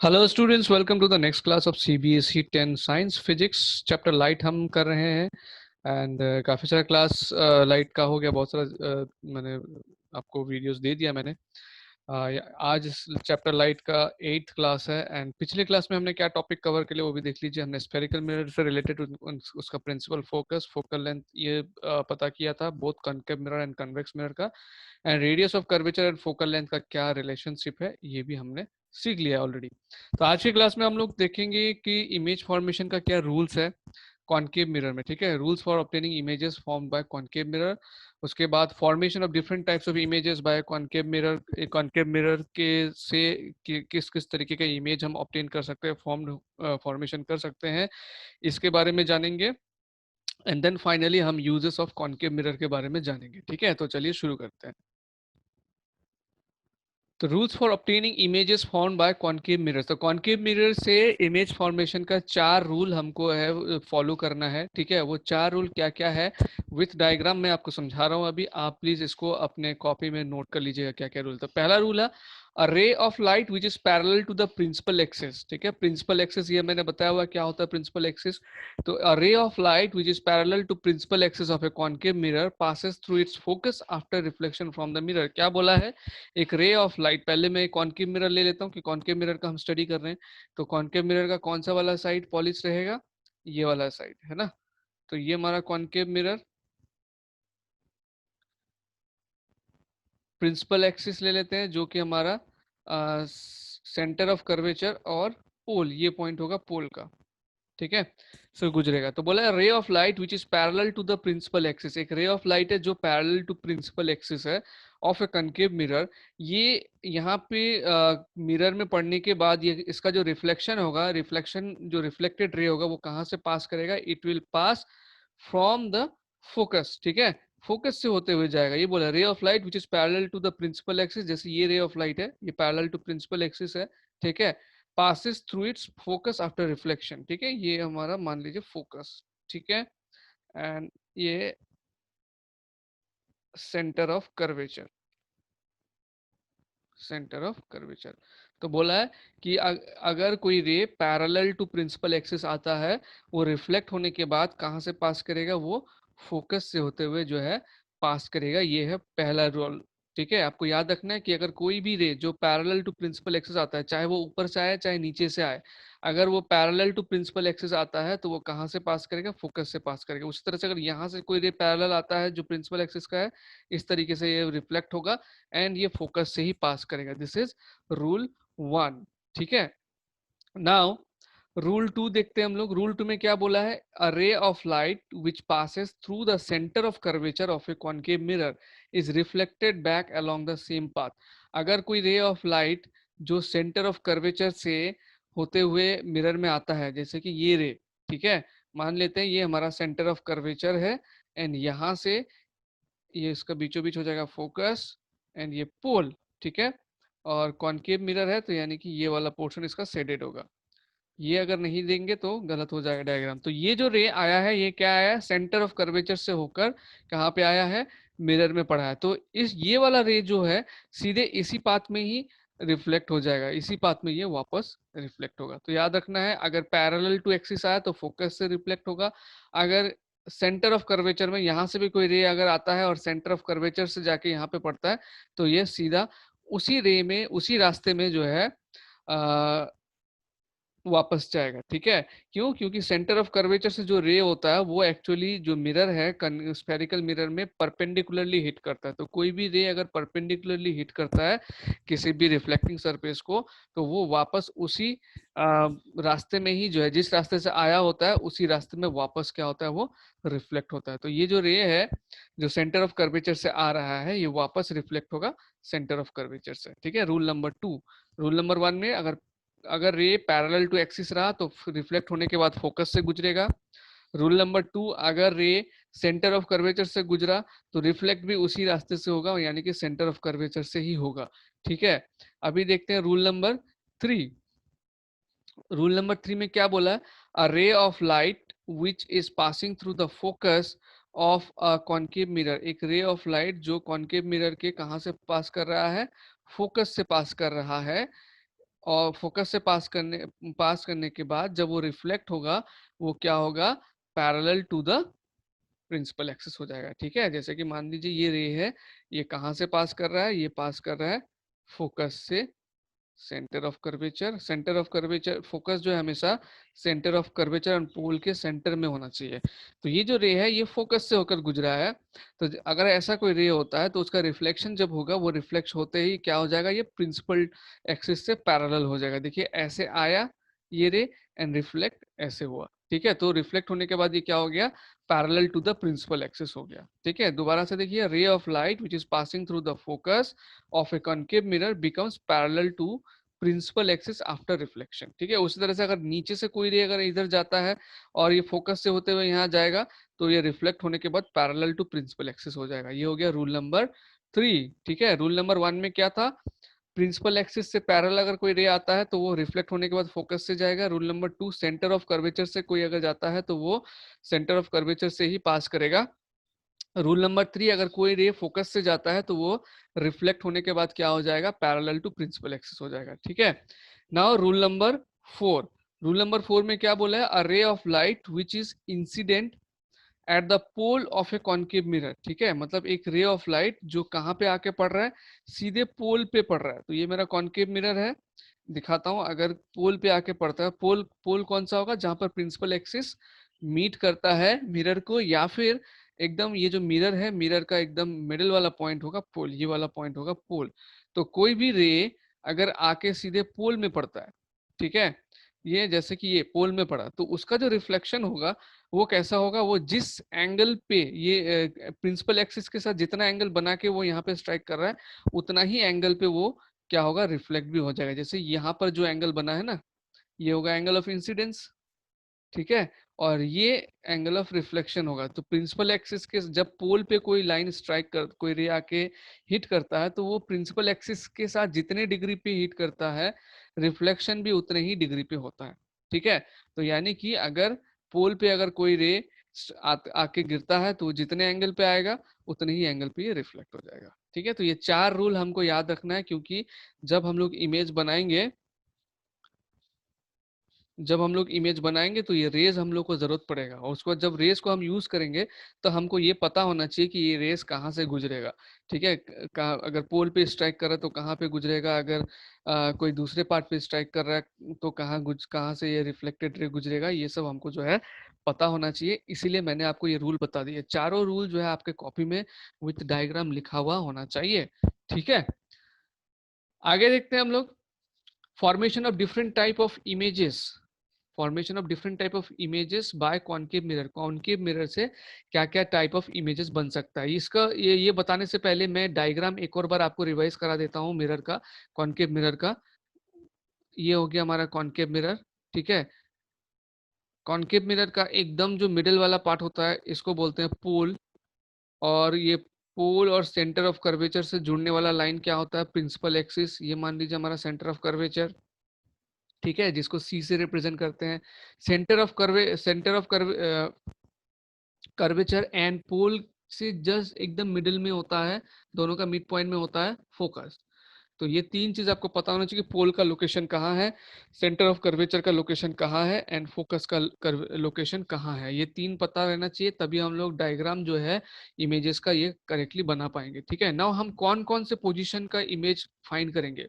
Hello students, welcome to the next class of CBSE 10 science physics chapter light हम कर रहे हैं। And काफ़ी सारा क्लास लाइट का हो गया, बहुत सारा मैंने आपको वीडियोस दे दिया मैंने। आज इस चैप्टर लाइट का 8th क्लास है। एंड पिछले क्लास में हमने क्या टॉपिक कवर कर लिया वो भी देख लीजिए। हमने स्फेरिकल मिरर से रिलेटेड उसका प्रिंसिपल, फोकस, फोकल लेंथ ये पता किया था, both concave mirror and convex mirror का। And radius of curvature and focal length का क्या रिलेशनशिप है ये भी हमने सीख लिया ऑलरेडी। तो आज की क्लास में हम लोग देखेंगे कि इमेज फॉर्मेशन का क्या रूल्स है कॉनकेव मिरर में। ठीक है, rules for obtaining images formed by concave mirror. उसके बाद formation of different types of images bye concave mirror. Concave mirror के से किस किस तरीके का इमेज हम ऑब्टेन कर सकते हैं, फॉर्मेशन कर सकते हैं, इसके बारे में जानेंगे। एंड देन फाइनली हम यूजेस ऑफ कॉनकेव मिरर के बारे में जानेंगे। ठीक है, तो चलिए शुरू करते हैं। तो rules for obtaining images formed by concave mirror. तो कॉनकेव मिरर से इमेज फॉर्मेशन का 4 रूल हमको है फॉलो करना है। ठीक है, वो 4 रूल क्या क्या है विथ डायग्राम मैं आपको समझा रहा हूँ अभी। आप प्लीज इसको अपने कॉपी में नोट कर लीजिएगा क्या क्या रूल। तो पहला रूल है a ray of light which is parallel to the principal axis. ठीक है, प्रिंसिपल एक्सिस ये मैंने बताया हुआ क्या होता है प्रिंसिपल एक्सिस। तो a ray of light which is parallel to principal axis of a concave mirror passes through its focus after reflection from the mirror. क्या बोला है, एक रे ऑफ लाइट, पहले मैं कॉनकेव मिरर ले लेता हूँ कि कॉनकेव मिरर का हम स्टडी कर रहे हैं। तो कॉनकेव मिरर का कौन सा वाला साइड पॉलिश रहेगा, ये वाला साइड है ना। तो ये हमारा कॉनकेव मिरर प्रिंसिपल एक्सिस ले लेते हैं जो कि हमारा सेंटर ऑफ कर्वेचर और पोल, ये पॉइंट होगा पोल का। ठीक है, सो गुजरेगा। तो बोला ray of light which is parallel to the principal axis, एक रे ऑफ लाइट है जो पैरेलल टू प्रिंसिपल एक्सिस है ऑफ ए कनकेव मिरर। ये यहाँ पे मिरर में पड़ने के बाद ये इसका जो रिफ्लेक्शन होगा, रिफ्लेक्शन जो रिफ्लेक्टेड रे होगा वो कहाँ से पास करेगा, it will pass from the focus. ठीक है, फोकस से होते हुए जाएगा। ये बोला ray of light which is parallel to the principal axis, जैसे ये रे ऑफ लाइट है ये पैरेलल टू प्रिंसिपल एक्सिस है। ठीक है, passes through its focus after reflection। ठीक है, ये हमारा मान लीजिए फोकस। ठीक है, एंड ये centre of curvature, centre of curvature. तो बोला है कि अगर कोई ray parallel to principal axis आता है, वो रिफ्लेक्ट होने के बाद कहाँ से पास करेगा, वो फोकस से होते हुए जो है पास करेगा। ये है पहला रूल। ठीक है, आपको याद रखना है कि अगर कोई भी रे जो पैरेलल टू प्रिंसिपल एक्सिस आता है, चाहे वो ऊपर से आए चाहे नीचे से आए, अगर वो पैरेलल टू प्रिंसिपल एक्सिस आता है तो वो कहाँ से पास करेगा, फोकस से पास करेगा। उसी तरह से अगर यहाँ से कोई रे पैरेलल आता है जो प्रिंसिपल एक्सिस का है, इस तरीके से ये रिफ्लेक्ट होगा एंड ये फोकस से ही पास करेगा। This is rule 1। ठीक है, नाउ रूल 2 देखते हैं हम लोग। रूल 2 में क्या बोला है, a ray of light which passes through the centre of curvature of a concave mirror is reflected back along the same path. अगर कोई रे ऑफ लाइट जो सेंटर ऑफ कर्वेचर से होते हुए मिरर में आता है, जैसे कि ये रे, ठीक है, मान लेते हैं ये हमारा सेंटर ऑफ कर्वेचर है एंड यहाँ से ये इसका बीचों बीच हो जाएगा फोकस एंड ये पोल। ठीक है, और कॉनकेव मिरर है तो यानी कि ये वाला पोर्शन इसका शेडेड होगा। ये अगर नहीं देंगे तो गलत हो जाएगा डायग्राम। तो ये जो रे आया है ये क्या आया है, सेंटर ऑफ कर्वेचर से होकर कहाँ पे आया है, मिरर में पड़ा है। तो इस ये वाला रे जो है सीधे इसी पाथ में ही रिफ्लेक्ट हो जाएगा, इसी पाथ में ये वापस रिफ्लेक्ट होगा। तो याद रखना है, अगर पैरेलल टू एक्सिस आया तो फोकस से रिफ्लेक्ट होगा। अगर सेंटर ऑफ कर्वेचर में यहाँ से भी कोई रे अगर आता है और सेंटर ऑफ कर्वेचर से जाके यहाँ पे पड़ता है, तो ये सीधा उसी रे में, उसी रास्ते में जो है वापस जाएगा। ठीक है, क्यों, क्योंकि सेंटर ऑफ कर्वेचर से जो रे होता है वो एक्चुअली जो मिरर है स्फेरिकल मिरर में परपेंडिकुलरली हिट करता है। तो कोई भी रे अगर परपेंडिकुलरली हिट करता है किसी भी रिफ्लेक्टिंग सरफेस को, तो वो वापस उसी रास्ते में ही जो है, जिस रास्ते से आया होता है उसी रास्ते में वापस क्या होता है, वो रिफ्लेक्ट होता है। तो ये जो रे है जो सेंटर ऑफ कर्वेचर से आ रहा है ये वापस रिफ्लेक्ट होगा सेंटर ऑफ कर्वेचर से। ठीक है, रूल नंबर 2। रूल नंबर 1 में अगर अगर रे पैरेलल टू एक्सिस रहा तो रिफ्लेक्ट होने के बाद फोकस से गुजरेगा। रूल नंबर 2, अगर रे सेंटर ऑफ कर्वेचर से गुजरा तो रिफ्लेक्ट भी उसी रास्ते से होगा, यानी कि सेंटर ऑफ कर्वेचर से ही होगा। ठीक है, अभी देखते हैं रूल नंबर 3। रूल नंबर 3 में क्या बोला है, a ray of light which is passing through the focus of a concave mirror, एक रे ऑफ लाइट जो कॉनकेव मिरर के कहाँ से पास कर रहा है, फोकस से पास कर रहा है, और फोकस से पास करने के बाद जब वो रिफ्लेक्ट होगा, वो क्या होगा, parallel to the principal axis हो जाएगा। ठीक है, जैसे कि मान लीजिए ये रे है, ये कहाँ से पास कर रहा है, ये पास कर रहा है फोकस से सेंटर ऑफ कर्वेचर, फोकस जो है हमेशा centre of curvature and pole के सेंटर में होना चाहिए। तो ये जो रे है ये फोकस से होकर गुजरा है। तो अगर ऐसा कोई रे होता है तो उसका रिफ्लेक्शन जब होगा, वो रिफ्लेक्ट होते ही क्या हो जाएगा, ये प्रिंसिपल एक्सिस से पैरेलल हो जाएगा। देखिए ऐसे आया ये रे एंड रिफ्लेक्ट ऐसे हुआ। ठीक है, तो रिफ्लेक्ट होने के बाद ये क्या हो गया, parallel to the principal axis हो गया। ठीक है, दोबारा से देखिए, ray of light which is passing through the focus of a concave mirror becomes parallel to principal axis after reflection. ठीक है, उसी तरह से अगर नीचे से कोई रे अगर इधर जाता है और ये फोकस से होते हुए यहाँ जाएगा, तो ये रिफ्लेक्ट होने के बाद पैरेलल टू प्रिंसिपल एक्सिस हो जाएगा। ये हो गया रूल नंबर 3। ठीक है, रूल नंबर 1 में क्या था, प्रिंसिपल एक्सिस से पैरेलल अगर कोई रे आता है तो वो रिफ्लेक्ट होने के बाद फोकस से जाएगा। Rule number 2, centre of curvature से कोई अगर जाता है तो वो सेंटर ऑफ कर्वेचर से ही पास करेगा। रूल नंबर 3, अगर कोई रे फोकस से जाता है तो वो रिफ्लेक्ट होने के बाद क्या हो जाएगा, पैरेलल टू प्रिंसिपल एक्सिस हो जाएगा। ठीक है, now rule number 4। Rule number 4 में क्या बोला है, a ray of light which is incident at the pole of a concave mirror. ठीक है, मतलब एक रे ऑफ लाइट जो कहाँ पे आके पड़ रहा है, सीधे पोल पे पड़ रहा है। तो ये मेरा कॉन्केव मिरर है, दिखाता हूँ। अगर पोल पे आके पड़ता है, पोल पोल कौन सा होगा, जहां पर प्रिंसिपल एक्सिस मीट करता है मिरर को, या फिर एकदम ये जो मिरर है, मिरर का एकदम मिडिल वाला पॉइंट होगा पोल, ये वाला पॉइंट होगा पोल। तो कोई भी रे अगर आके सीधे पोल में पड़ता है, ठीक है, ये जैसे कि ये पोल में पड़ा, तो उसका जो रिफ्लेक्शन होगा वो कैसा होगा, वो जिस एंगल पे ये प्रिंसिपल एक्सिस के साथ जितना एंगल बना के वो यहाँ पे स्ट्राइक कर रहा है, उतना ही एंगल पे वो क्या होगा, रिफ्लेक्ट भी हो जाएगा। जैसे यहाँ पर जो एंगल बना है ना, ये होगा एंगल ऑफ इंसिडेंस। ठीक है, और ये एंगल ऑफ रिफ्लेक्शन होगा। तो प्रिंसिपल एक्सिस के जब पोल पे कोई लाइन स्ट्राइक कर, कोई रे आके हिट करता है, तो वो प्रिंसिपल एक्सिस के साथ जितने डिग्री पे हिट करता है, रिफ्लेक्शन भी उतने ही डिग्री पे होता है। ठीक है, तो यानी कि अगर पोल पे अगर कोई रे आके गिरता है तो जितने एंगल पे आएगा उतने ही एंगल पे ये रिफ्लेक्ट हो जाएगा। ठीक है, तो ये 4 रूल हमको याद रखना है, क्योंकि जब हम लोग इमेज बनाएंगे, तो ये रेज हम लोग को जरूरत पड़ेगा, और उसको जब रेस को हम यूज करेंगे तो हमको ये पता होना चाहिए कि ये रेस कहाँ से गुजरेगा। ठीक है, कहाँ अगर पोल पे स्ट्राइक कर रहा है तो कहाँ पे गुजरेगा, अगर कोई दूसरे पार्ट पे स्ट्राइक कर रहा है तो कहाँ से ये रिफ्लेक्टेड रे गुजरेगा, ये सब हमको जो है पता होना चाहिए। इसीलिए मैंने आपको ये रूल बता दिए। चारों रूल जो है आपके कॉपी में विथ डायग्राम लिखा हुआ होना चाहिए। ठीक है, आगे देखते हैं हम लोग, formation of different type of images. Formation of different type of images bye concave mirror. Concave mirror से क्या क्या टाइप ऑफ इमेजेस बन सकता है, इसका ये बताने से पहले मैं डायग्राम एक और बार आपको रिवाइज करा देता हूँ मिरर का, कॉन्केव मिरर का। ये हो गया हमारा कॉन्केव मिरर। ठीक है, कॉन्केव मिरर का एकदम जो मिडिल वाला पार्ट होता है इसको बोलते हैं पोल, और ये पोल और सेंटर ऑफ कर्वेचर से जुड़ने वाला लाइन क्या होता है, प्रिंसिपल एक्सिस। ये मान लीजिए हमारा सेंटर ऑफ कर्वेचर। ठीक है, जिसको सी से रिप्रेजेंट करते हैं। Centre of curvature and pole से जस्ट एकदम मिडिल में होता है, दोनों का मिड पॉइंट में होता है फोकस। तो ये 3 चीज आपको पता होना चाहिए कि पोल का लोकेशन कहाँ है, सेंटर ऑफ कर्वेचर का लोकेशन कहाँ है, एंड फोकस का लोकेशन कहाँ है। ये 3 पता रहना चाहिए, तभी हम लोग डायग्राम जो है इमेजेस का ये करेक्टली बना पाएंगे। ठीक है, नाउ हम कौन कौन से पोजीशन का इमेज फाइंड करेंगे।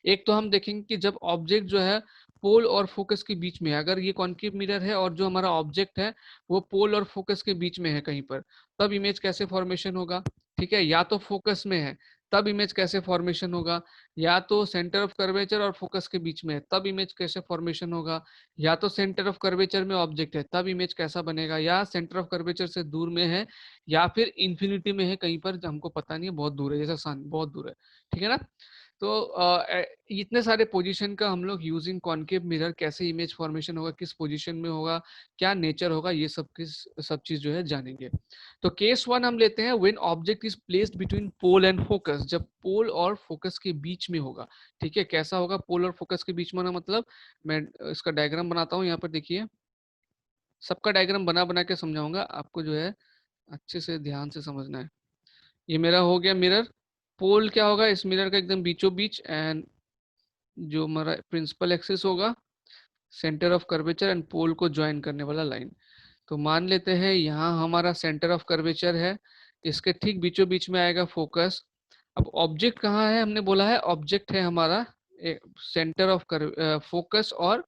एक तो हम देखेंगे कि जब ऑब्जेक्ट जो है पोल और फोकस के बीच में है, अगर ये कॉन्केव मिरर है और जो हमारा ऑब्जेक्ट है वो पोल और फोकस के बीच में है कहीं पर, तब इमेज कैसे फॉर्मेशन होगा। ठीक है, या तो फोकस में है तब इमेज कैसे फॉर्मेशन होगा, या तो सेंटर ऑफ कर्वेचर और फोकस के बीच में है तब इमेज कैसे फॉर्मेशन होगा, या तो सेंटर ऑफ कर्वेचर में ऑब्जेक्ट है तब इमेज कैसा बनेगा, या सेंटर ऑफ कर्वेचर से दूर में है, या फिर इंफिनिटी में है कहीं पर हमको पता नहीं है, बहुत दूर है, जैसा सन बहुत दूर है। ठीक है ना, तो इतने सारे पोजीशन का हम लोग यूजिंग कॉन्केव मिरर कैसे इमेज फॉर्मेशन होगा, किस पोजीशन में होगा, क्या नेचर होगा, ये सब चीज जो है जानेंगे। तो केस 1 हम लेते हैं, when object is placed between pole and focus. जब पोल और फोकस के बीच में होगा। ठीक है, कैसा होगा पोल और फोकस के बीच में होना, मतलब मैं इसका डायग्राम बनाता हूँ यहाँ पर, देखिए सबका डायग्राम बना बना के समझाऊंगा आपको, जो है अच्छे से ध्यान से समझना है। ये मेरा हो गया मिरर, पोल क्या होगा इस मिरर का एकदम बीचों बीच, एंड जो हमारा प्रिंसिपल एक्सिस होगा, centre of curvature and pole को ज्वाइन करने वाला लाइन। तो मान लेते हैं यहाँ हमारा सेंटर ऑफ कर्वेचर है, इसके ठीक बीचों बीच में आएगा फोकस। अब ऑब्जेक्ट कहाँ है, हमने बोला है ऑब्जेक्ट है हमारा सेंटर ऑफ फोकस और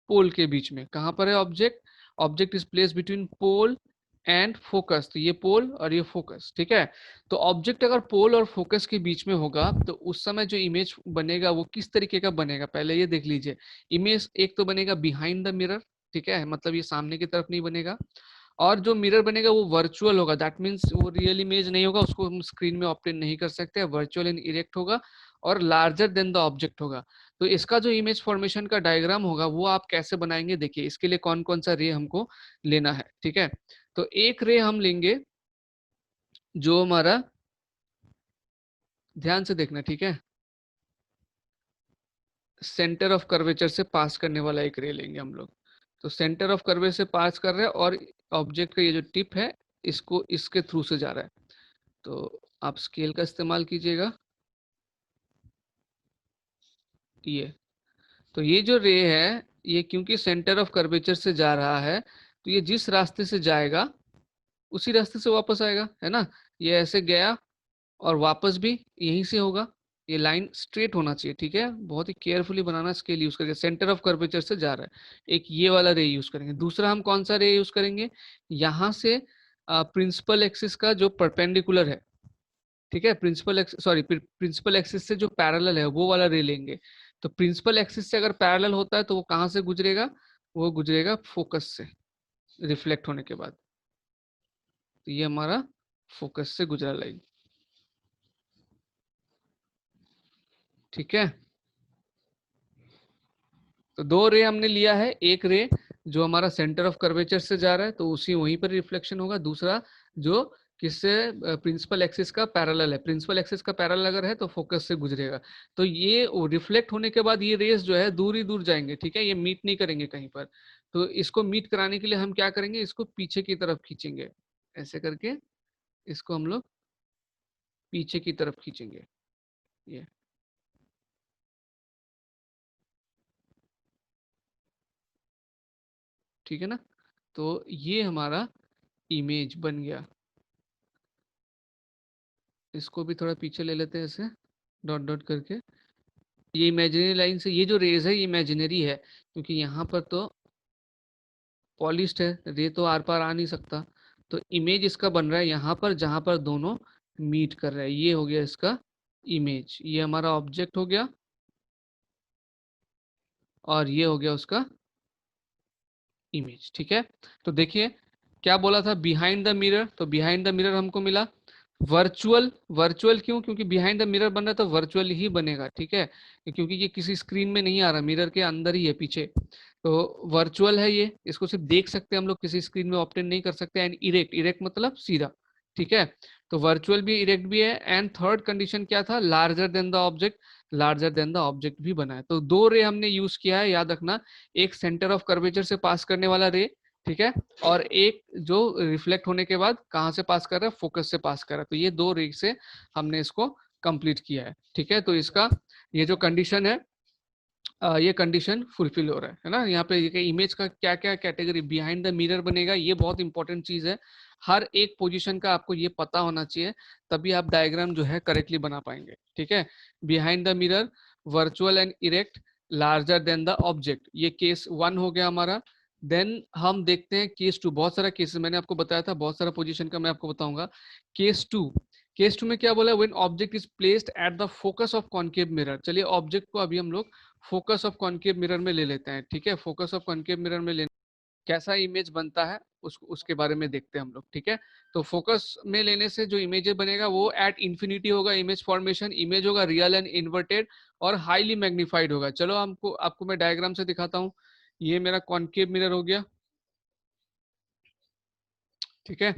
पोल के बीच में। कहाँ पर है object, object is place between pole and focus. तो ये पोल और ये फोकस, ठीक है। तो ऑब्जेक्ट अगर पोल और फोकस के बीच में होगा तो उस समय जो इमेज बनेगा वो किस तरीके का बनेगा, पहले ये देख लीजिए। इमेज एक तो बनेगा बिहाइंड द मिरर, ठीक है, मतलब ये सामने की तरफ नहीं बनेगा। और जो मिरर बनेगा वो वर्चुअल होगा, दैट मीन्स वो रियल इमेज नहीं होगा, उसको हम स्क्रीन में ऑब्टेन नहीं कर सकते, वर्चुअल एंड इरेक्ट होगा और लार्जर देन द ऑब्जेक्ट होगा। तो इसका जो इमेज फॉर्मेशन का डायग्राम होगा वो आप कैसे बनाएंगे, देखिए इसके लिए कौन कौन सा रे हमको लेना है, ठीक है। तो एक रे हम लेंगे जो हमारा, ध्यान से देखना, ठीक है, सेंटर ऑफ कर्वेचर से पास करने वाला एक रे लेंगे हम लोग। तो सेंटर ऑफ कर्वे से पास कर रहे हैं और ऑब्जेक्ट का ये जो टिप है इसको इसके थ्रू से जा रहा है। तो आप स्केल का इस्तेमाल कीजिएगा। ये तो ये जो रे है ये क्योंकि सेंटर ऑफ कर्वेचर से जा रहा है तो ये जिस रास्ते से जाएगा उसी रास्ते से वापस आएगा, है ना। ये ऐसे गया और वापस भी यहीं से होगा। ये लाइन स्ट्रेट होना चाहिए, ठीक है, बहुत ही केयरफुली बनाना, स्केल यूज करके। सेंटर ऑफ कर्वेचर से जा रहा है, एक ये वाला रे यूज करेंगे। दूसरा हम कौन सा रे यूज करेंगे, यहाँ से प्रिंसिपल एक्सिस का जो परपेंडिकुलर है, ठीक है, प्रिंसिपल एक्सिस से जो पैरेलल है वो वाला रे लेंगे। तो प्रिंसिपल एक्सिस से अगर पैरेलल होता है तो वो कहाँ से गुजरेगा, वो गुजरेगा फोकस से, रिफ्लेक्ट होने के बाद। तो ये हमारा फोकस से गुजरा लाइन, ठीक है। तो दो रे हमने लिया है, एक रे जो हमारा सेंटर ऑफ कर्वेचर से जा रहा है तो उसी वहीं पर रिफ्लेक्शन होगा, दूसरा जो किससे, प्रिंसिपल एक्सिस का पैरेलल है, प्रिंसिपल एक्सिस का पैरेलल अगर है तो फोकस से गुजरेगा। तो ये रिफ्लेक्ट होने के बाद ये रेस जो है दूर ही दूर जाएंगे, ठीक है, ये मीट नहीं करेंगे कहीं पर। तो इसको मीट कराने के लिए हम क्या करेंगे, इसको पीछे की तरफ खींचेंगे, ऐसे करके इसको हम लोग पीछे की तरफ खींचेंगे, ये, ठीक है ना। तो ये हमारा इमेज बन गया। इसको भी थोड़ा पीछे ले लेते हैं ऐसे, डॉट डॉट करके। ये इमेजिनरी लाइन से ये जो रेज है ये इमेजिनरी है क्योंकि यहाँ पर तो पॉलिश्ड है, रे तो आर पार आ नहीं सकता। तो इमेज इसका बन रहा है यहाँ पर जहाँ पर दोनों मीट कर रहा है, ये हो गया इसका इमेज, ये हमारा ऑब्जेक्ट हो गया और ये हो गया उसका इमेज, ठीक है। तो देखिए क्या बोला था, बिहाइंड द मिरर, तो बिहाइंड द मिरर हमको मिला। वर्चुअल, वर्चुअल क्यों, क्योंकि बिहाइंड द मिरर बन रहा है तो वर्चुअल ही बनेगा, ठीक है, क्योंकि ये किसी स्क्रीन में नहीं आ रहा, मिरर के अंदर ही है पीछे। तो वर्चुअल है ये, इसको सिर्फ देख सकते हैं हम लोग, किसी स्क्रीन में ऑब्टेन नहीं कर सकते। एंड इरेक्ट, इरेक्ट मतलब सीधा, ठीक है। तो वर्चुअल भी इरेक्ट भी है। एंड थर्ड कंडीशन क्या था, larger than the object, larger than the object भी बना है। तो दो रे हमने यूज किया है, याद रखना, एक सेंटर ऑफ कर्वेचर से पास करने वाला रे, ठीक है, और एक जो रिफ्लेक्ट होने के बाद कहाँ से पास कर रहा है, फोकस से पास कर रहा है। तो ये दो रे से हमने इसको कंप्लीट किया है, ठीक है। तो इसका ये जो कंडीशन है, ये कंडीशन फुलफिल हो रहा है ना। यहाँ पे इमेज का क्या क्या कैटेगरी, बिहाइंड द मिरर बनेगा, ये बहुत इंपॉर्टेंट चीज है। हर एक पोजीशन का आपको ये पता होना चाहिए, तभी आप डायग्राम जो है करेक्टली बना पाएंगे, ठीक है। Behind the mirror, virtual and erect, larger than the object, ये केस वन हो गया हमारा। देन हम देखते हैं केस टू, बहुत सारा केसेस मैंने आपको बताया था, बहुत सारा पोजीशन का मैं आपको बताऊंगा। केस टू, केस टू में क्या बोला है, when object is placed at the focus of concave mirror. चलिए ऑब्जेक्ट को अभी हम लोग फोकस ऑफ कॉनकेव मिरर में ले लेते हैं, ठीक है। फोकस ऑफ कॉनकेव मिरर में ले कैसा इमेज बनता है उसके बारे में देखते हैं हम लोग, ठीक है। तो फोकस में लेने से जो इमेज बनेगा वो एट इंफिनिटी होगा, इमेज फॉर्मेशन, इमेज होगा रियल एंड इन्वर्टेड और हाईली मैग्नीफाइड होगा। चलो हमको आपको मैं डायग्राम से दिखाता हूँ। ये मेरा कॉनकेव मिरर हो गया, ठीक है।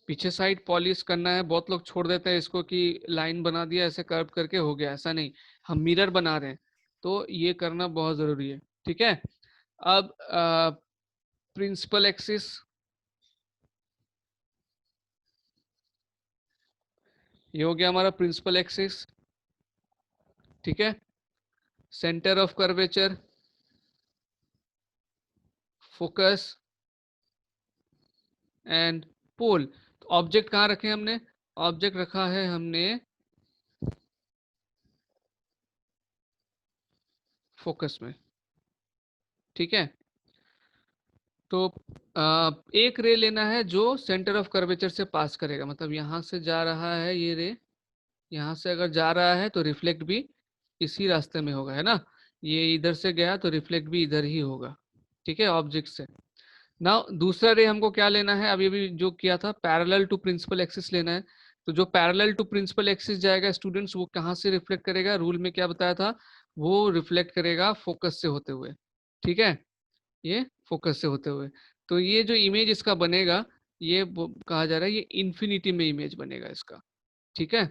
पीछे साइड पॉलिश करना है, बहुत लोग छोड़ देते हैं इसको कि लाइन बना दिया ऐसे कर्व करके हो गया, ऐसा नहीं, हम मिरर बना रहे हैं तो ये करना बहुत जरूरी है, ठीक है। अब प्रिंसिपल एक्सिस, ये हो गया हमारा प्रिंसिपल एक्सिस, ठीक है। Centre of curvature, focus and pole. तो ऑब्जेक्ट कहाँ रखे हमने? ऑब्जेक्ट रखा है हमने फोकस में, ठीक है। तो एक रे लेना है जो सेंटर ऑफ कर्वेचर से पास करेगा, मतलब यहां से जा रहा है ये रे, यहाँ से अगर जा रहा है तो रिफ्लेक्ट भी इसी रास्ते में होगा, है ना। ये इधर से गया तो रिफ्लेक्ट भी इधर ही होगा, ठीक है, ऑब्जेक्ट से। ना दूसरा रे हमको क्या लेना है, अभी अभी जो किया था, पैरेलल टू प्रिंसिपल एक्सिस लेना है। तो जो पैरेलल टू प्रिंसिपल एक्सिस जाएगा स्टूडेंट्स, वो कहाँ से रिफ्लेक्ट करेगा? रूल में क्या बताया था, वो रिफ्लेक्ट करेगा फोकस से होते हुए, ठीक है, ये फोकस से होते हुए। तो ये जो इमेज इसका बनेगा, ये कहा जा रहा है ये इन्फिनिटी में इमेज बनेगा इसका, ठीक है।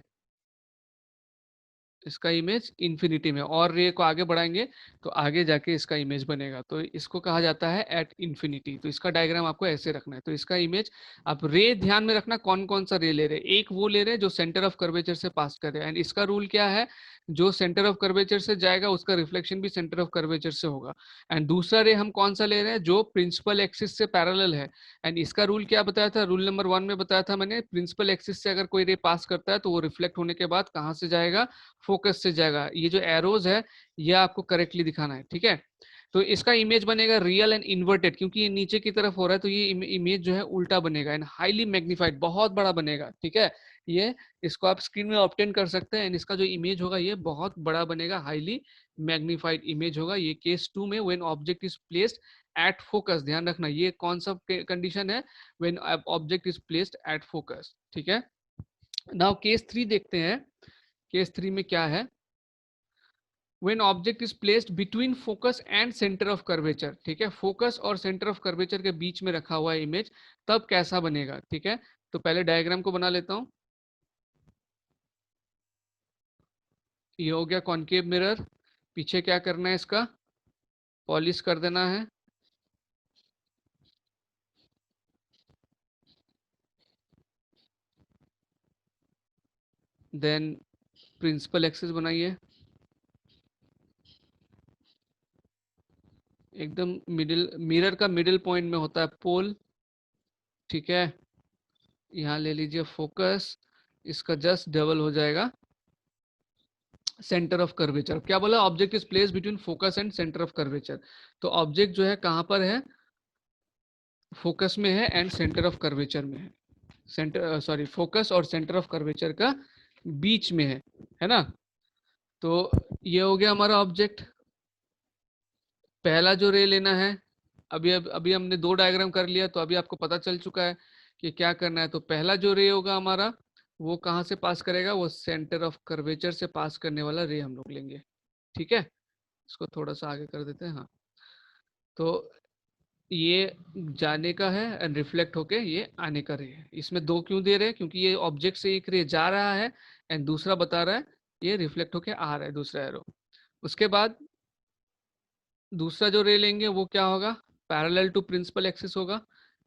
इसका इमेज इन्फिनिटी में, और रे को आगे बढ़ाएंगे तो आगे जाके इसका इमेज बनेगा, तो इसको कहा जाता है एट इन्फिनिटी। तो इसका डायग्राम आपको ऐसे रखना है। तो इसका इमेज, आप रे ध्यान में रखना कौन कौन सा रे ले रहे हैं। एक वो ले रहे हैं जो सेंटर ऑफ कर्वेचर से पास कर रहे हैं, एंड इसका रूल क्या है, जो सेंटर ऑफ कर्वेचर से जाएगा उसका रिफ्लेक्शन भी सेंटर ऑफ कर्वेचर से होगा। एंड दूसरा रे हम कौन सा ले रहे हैं, जो प्रिंसिपल एक्सिस से पैरेलल है। एंड इसका रूल क्या बताया था, रूल नंबर 1 में बताया था मैंने, प्रिंसिपल एक्सिस से अगर कोई रे पास करता है तो वो रिफ्लेक्ट होने के बाद कहाँ से जाएगा, फोकस से जाएगा। ये जो एरोज है ये आपको करेक्टली दिखाना है, ठीक है। तो इसका इमेज बनेगा रियल एंड इन्वर्टेड, क्योंकि ये नीचे की तरफ हो रहा है तो ये इमेज जो है उल्टा बनेगा, एंड हाईली मैग्नीफाइड, बहुत बड़ा बनेगा, ठीक है। ये इसको आप स्क्रीन में ऑब्टेन कर सकते हैं, एंड इसका जो इमेज होगा ये बहुत बड़ा बनेगा, हाईली मैग्नीफाइड इमेज होगा। ये केस 2 में when object is placed at focus, ध्यान रखना ये कौन सा कंडीशन है, when object is placed at focus, ठीक है। नाउ केस 3 देखते हैं। केस 3 में क्या है, when object is placed between focus and center of curvature, ठीक है, फोकस और सेंटर ऑफ कर्वेचर के बीच में रखा हुआ है इमेज, तब कैसा बनेगा, ठीक है। तो पहले डायग्राम को बना लेता हूं। ये हो गया कॉनकेव मिरर, पीछे क्या करना है, इसका पॉलिश कर देना है। देन प्रिंसिपल एक्सिस बनाइए, एकदम मिडिल, मिरर का मिडिल पॉइंट में होता है पोल, ठीक है। यहाँ ले लीजिए फोकस, इसका जस्ट डबल हो जाएगा सेंटर ऑफ कर्वेचर। क्या बोला, object is place between focus and centre of curvature. तो ऑब्जेक्ट जो है कहां पर है, फोकस में है एंड सेंटर ऑफ कर्वेचर में है। सेंटर सॉरी फोकस और सेंटर ऑफ कर्वेचर का बीच में है ना। तो ये हो गया हमारा ऑब्जेक्ट। पहला जो रे लेना है, अभी हमने दो डायग्राम कर लिया, तो अभी आपको पता चल चुका है कि क्या करना है। तो पहला जो रे होगा हमारा, वो कहाँ से पास करेगा, वो सेंटर ऑफ कर्वेचर से पास करने वाला रे हम लोग लेंगे, ठीक है। इसको थोड़ा सा आगे कर देते हैं, हाँ। तो ये जाने का है एंड रिफ्लेक्ट होके ये आने का रे है। इसमें दो क्यों दे रहे हैं, क्योंकि ये ऑब्जेक्ट से एक रे जा रहा है एंड दूसरा बता रहा है ये रिफ्लेक्ट होके आ रहा है, दूसरा एरो। उसके बाद दूसरा जो रे लेंगे वो क्या होगा, पैरेलल टू प्रिंसिपल एक्सिस होगा।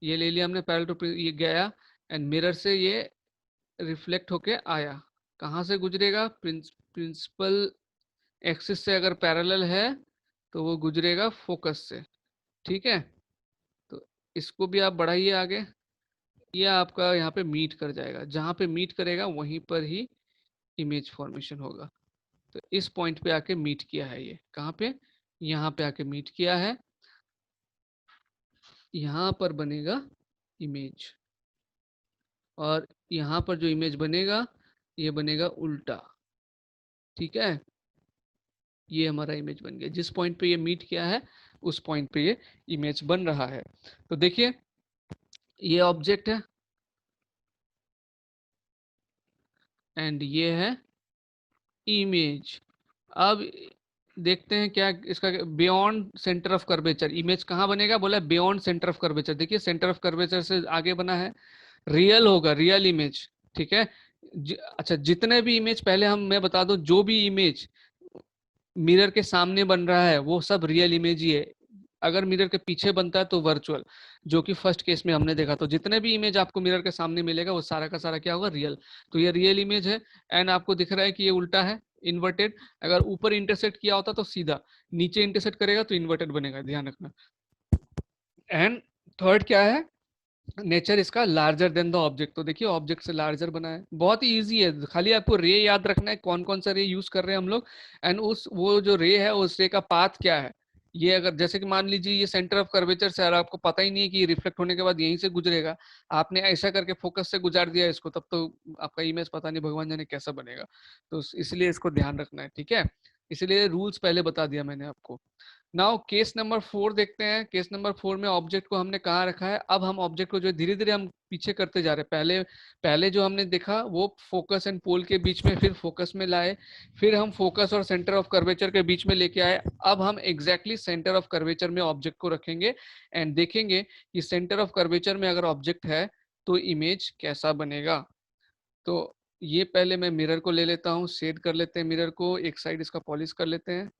ये ले लिया हमने पैरेलल टू, ये गया एंड मिरर से ये रिफ्लेक्ट होके आया। कहाँ से गुजरेगा, प्रिंसिपल एक्सिस से अगर पैरेलल है तो वो गुजरेगा फोकस से, ठीक है। तो इसको भी आप बढ़ाइए आगे, ये आपका यहाँ पे मीट कर जाएगा, जहाँ पे मीट करेगा वहीं पर ही इमेज फॉर्मेशन होगा। तो इस पॉइंट पे आके मीट किया है, ये कहाँ पे, यहाँ पे आके मीट किया है, यहाँ पर बनेगा इमेज, और यहाँ पर जो इमेज बनेगा ये बनेगा उल्टा, ठीक है। ये हमारा इमेज बन गया, जिस पॉइंट पे ये मीट किया है उस पॉइंट पे ये इमेज बन रहा है। तो देखिए ये ऑब्जेक्ट है एंड ये है इमेज। अब देखते हैं क्या इसका, beyond centre of curvature image कहाँ बनेगा, बोला बियॉन्ड सेंटर ऑफ कर्वेचर। देखिए सेंटर ऑफ कर्वेचर से आगे बना है, रियल होगा, रियल इमेज, ठीक है। अच्छा, जितने भी इमेज पहले मैं बता दूं, जो भी इमेज मिरर के सामने बन रहा है वो सब रियल इमेज ही है। अगर मिरर के पीछे बनता है तो वर्चुअल, जो कि फर्स्ट केस में हमने देखा। तो जितने भी इमेज आपको मिरर के सामने मिलेगा वो सारा का सारा क्या होगा, रियल। तो ये रियल इमेज है, एंड आपको दिख रहा है कि ये उल्टा है, इन्वर्टेड। अगर ऊपर इंटरसेक्ट किया होता तो सीधा, नीचे इंटरसेक्ट करेगा तो इन्वर्टेड बनेगा, ध्यान रखना। एंड थर्ड क्या है, नेचर इसका लार्जर देन द ऑब्जेक्ट। तो देखिए ऑब्जेक्ट से लार्जर बना है, बहुत ही इजी है, खाली आपको रे याद रखना है कौन कौन सा रे यूज कर रहे हैं हम लोग। एंड उस वो जो रे है उस रे का पाथ क्या है। ये अगर जैसे कि मान लीजिए ये सेंटर ऑफ कर्वेचर से, और आपको पता ही नहीं है कि रिफ्लेक्ट होने के बाद यहीं से गुजरेगा, आपने ऐसा करके फोकस से गुजार दिया इसको, तब तो आपका इमेज पता नहीं भगवान जाने कैसा बनेगा। तो इसलिए इसको ध्यान रखना है, ठीक है। इसलिए रूल्स पहले बता दिया मैंने आपको। नाउ केस नंबर 4 देखते हैं। केस नंबर 4 में ऑब्जेक्ट को हमने कहाँ रखा है, अब हम ऑब्जेक्ट को जो धीरे धीरे हम पीछे करते जा रहे हैं। पहले पहले जो हमने देखा वो फोकस एंड पोल के बीच में, फिर फोकस में लाए, फिर हम फोकस और सेंटर ऑफ कर्वेचर के बीच में लेके आए। अब हम एग्जैक्टली सेंटर ऑफ कर्वेचर में ऑब्जेक्ट को रखेंगे एंड देखेंगे कि सेंटर ऑफ कर्वेचर में अगर ऑब्जेक्ट है तो इमेज कैसा बनेगा। तो ये पहले मैं मिरर को ले लेता हूँ, शेड कर लेते हैं मिरर को, एक साइड इसका पॉलिश कर लेते हैं।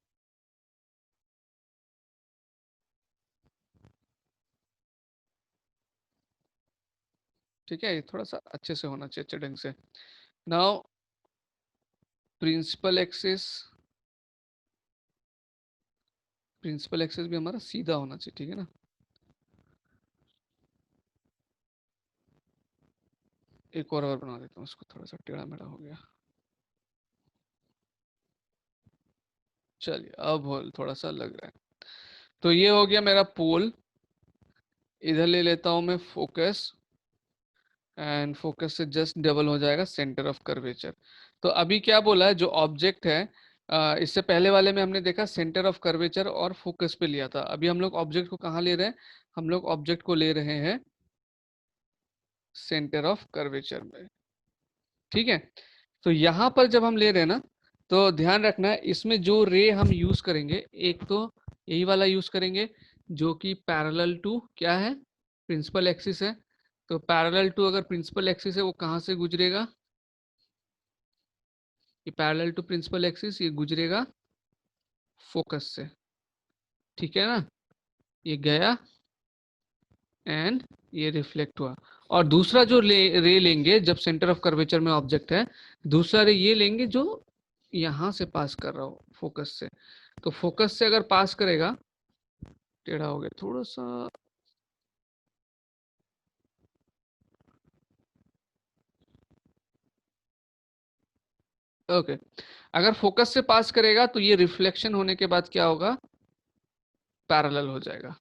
ठीक है, ये थोड़ा सा अच्छे से होना चाहिए, अच्छे ढंग से। Now principal axis, principal axis भी हमारा सीधा होना चाहिए, ठीक है ना। एक और बना देता हूँ इसको, थोड़ा सा टेढ़ा मेढ़ा हो गया। चलिए अब थोड़ा सा लग रहा है। तो ये हो गया मेरा पोल। इधर ले लेता हूँ मैं फोकस, एंड फोकस से जस्ट डबल हो जाएगा सेंटर ऑफ कर्वेचर। तो अभी क्या बोला है, जो ऑब्जेक्ट है, इससे पहले वाले में हमने देखा सेंटर ऑफ कर्वेचर और फोकस पे लिया था। अभी हम लोग ऑब्जेक्ट को कहाँ ले रहे हैं, हम लोग ऑब्जेक्ट को ले रहे हैं सेंटर ऑफ कर्वेचर में, ठीक है। तो यहाँ पर जब हम ले रहे हैं ना, तो ध्यान रखना है इसमें जो रे हम यूज करेंगे, एक तो यही वाला यूज करेंगे जो कि पैरेलल टू क्या है, प्रिंसिपल एक्सिस है। तो पैरेलल टू अगर प्रिंसिपल एक्सिस है वो कहाँ से गुजरेगा, ये पैरेलल टू प्रिंसिपल एक्सिस ये गुजरेगा फोकस से, ठीक है ना। ये गया एंड ये रिफ्लेक्ट हुआ। और दूसरा जो रे लेंगे जब सेंटर ऑफ कर्वेचर में ऑब्जेक्ट है, दूसरा रे ये लेंगे जो यहां से पास कर रहा हो फोकस से। तो फोकस से अगर पास करेगा, टेढ़ा हो गया थोड़ा सा, ओके। अगर फोकस से पास करेगा तो ये रिफ्लेक्शन होने के बाद क्या होगा, पैरेलल हो जाएगा,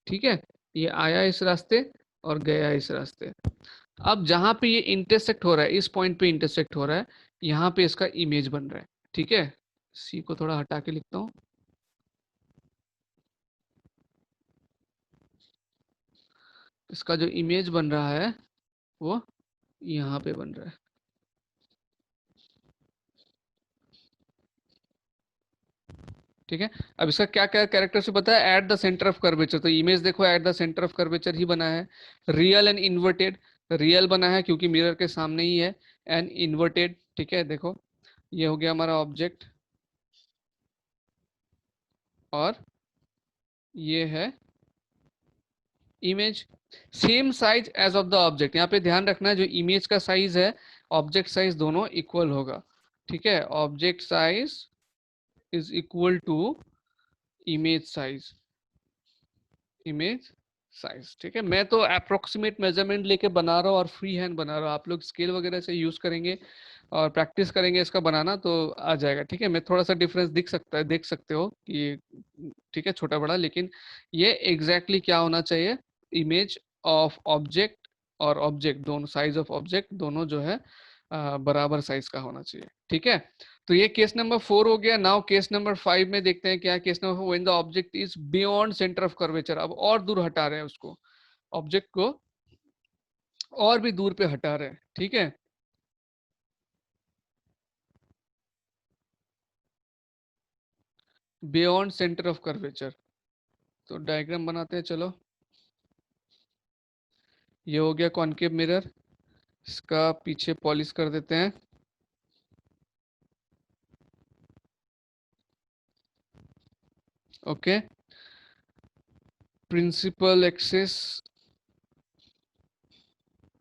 ठीक है। ये आया इस रास्ते और गया इस रास्ते। अब जहां पे ये इंटरसेक्ट हो रहा है, इस पॉइंट पे इंटरसेक्ट हो रहा है, यहाँ पे इसका इमेज बन रहा है, ठीक है। सी को थोड़ा हटा के लिखता हूँ। इसका जो इमेज बन रहा है वो यहाँ पे बन रहा है, ठीक है। अब इसका क्या क्या कैरेक्टर से पता है, at the centre of curvature. तो इमेज देखो at the centre of curvature ही बना है। रियल एंड इन्वर्टेड, रियल बना है क्योंकि मिरर के सामने ही है, एंड इन्वर्टेड, ठीक है। देखो ये हो गया हमारा ऑब्जेक्ट, और ये है image. Same size as of the object, यहाँ पे ध्यान रखना है जो इमेज का साइज है, ऑब्जेक्ट साइज दोनों इक्वल होगा, ठीक है। Object size is equal to image size, image size, ठीक है। मैं तो अप्रोक्सीमेट मेजरमेंट लेके बना रहा हूँ और फ्री हैंड बना रहा हूँ, आप लोग स्केल वगैरह से यूज करेंगे और प्रैक्टिस करेंगे इसका बनाना तो आ जाएगा, ठीक है। मैं थोड़ा सा डिफरेंस दिख सकता है, देख सकते हो कि ठीक है छोटा बड़ा, लेकिन ये एग्जैक्टली क्या होना चाहिए, इमेज ऑफ ऑब्जेक्ट और ऑब्जेक्ट दोनों, साइज ऑफ ऑब्जेक्ट दोनों जो है बराबर साइज का होना चाहिए, ठीक है। तो ये केस नंबर 4 हो गया। नाउ केस नंबर 5 में देखते हैं क्या। Case number 4, when the object is beyond centre of curvature, अब और दूर हटा रहे हैं उसको, ऑब्जेक्ट को और भी दूर पे हटा रहे हैं, ठीक है। बियॉन्ड सेंटर ऑफ कर्वेचर, तो डायग्राम बनाते हैं चलो। ये हो गया कॉनकेव मिरर, इसका पीछे पॉलिश कर देते हैं। ओके, प्रिंसिपल एक्सिस,